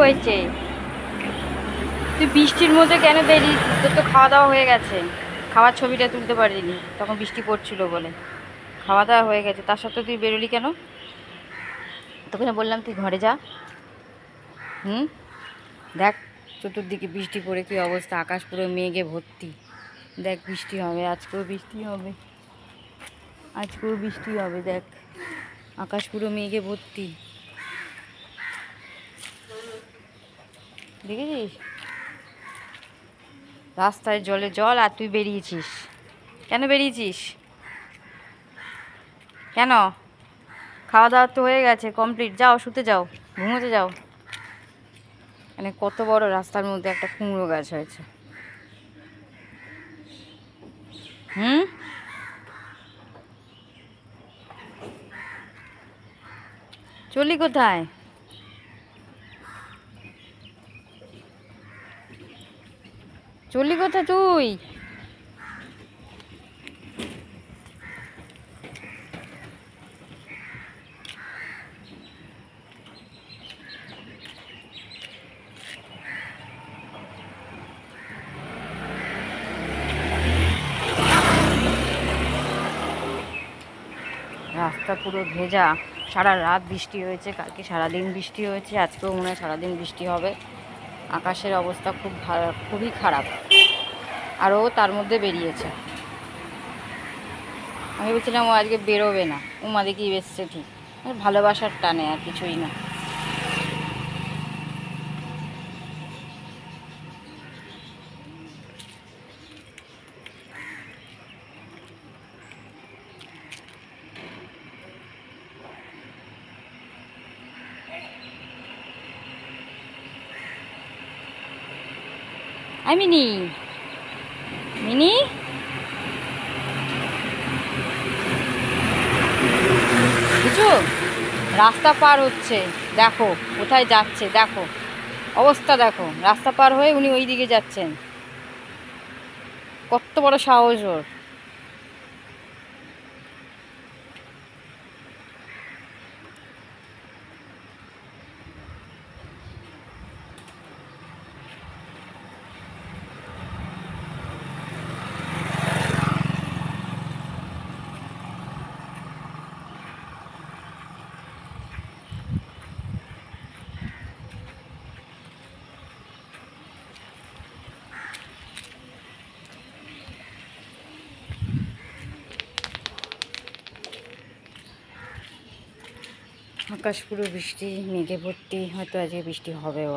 হয়েছে? তুই বৃষ্টির মধ্যে কেন বেরিয়েছিস? তোর তো খাওয়া দাওয়া হয়ে গেছে। খাওয়ার ছবিটা তুলতে পারিনি, তখন বৃষ্টি পড়ছিল বলে। খাওয়া দাওয়া হয়ে গেছে, তার সত্ত্বেও তুই বেরোলি কেন? তোকে না বললাম তুই ঘরে যা। হুম, দেখ চতুর্দিকে বৃষ্টি পড়ে কী অবস্থা, আকাশ পুরো মেঘে ভর্তি। দেখ বৃষ্টি হবে, আজকেও বৃষ্টি হবে, আজকেও বৃষ্টি হবে। দেখ আকাশ পুরো মেঘে ভর্তি, দেখেছিস? রাস্তায় জলে জল, আর তুই বেরিয়েছিস কেন? বেরিয়েছিস কেন? খাওয়া দাওয়া তো হয়ে গেছে, কমপ্লিট। যাও শুতে যাও, ঘুমোতে যাও। মানে কত বড় রাস্তার মধ্যে একটা কুমড়ো গাছ হয়েছে। হুম, চলি কোথায়? চলি কোথায় তুই? রাস্তা পুরো ভেজা, সারা রাত বৃষ্টি হয়েছে, কালকে সারাদিন বৃষ্টি হয়েছে, আজকেও মনে হয় সারাদিন বৃষ্টি হবে। আকাশের অবস্থা খুবই খারাপ। আর ও তার মধ্যে বেরিয়েছে। আমি বলছিলাম ও আজকে বেরোবে না, ও মা দেখি এসছে ঠিক। ভালোবাসার টানে, আর কিছুই না। আই মিনি, মিনি, কিছু রাস্তা পার হচ্ছে, দেখো কোথায় যাচ্ছে, দেখো অবস্থা, দেখো রাস্তা পার হয়ে উনি ওই দিকে যাচ্ছেন। কত বড় সাহস ওর! আকাশ পুরো বৃষ্টি মেঘে ভর্তি, হয়তো আজকে বৃষ্টি হবেও।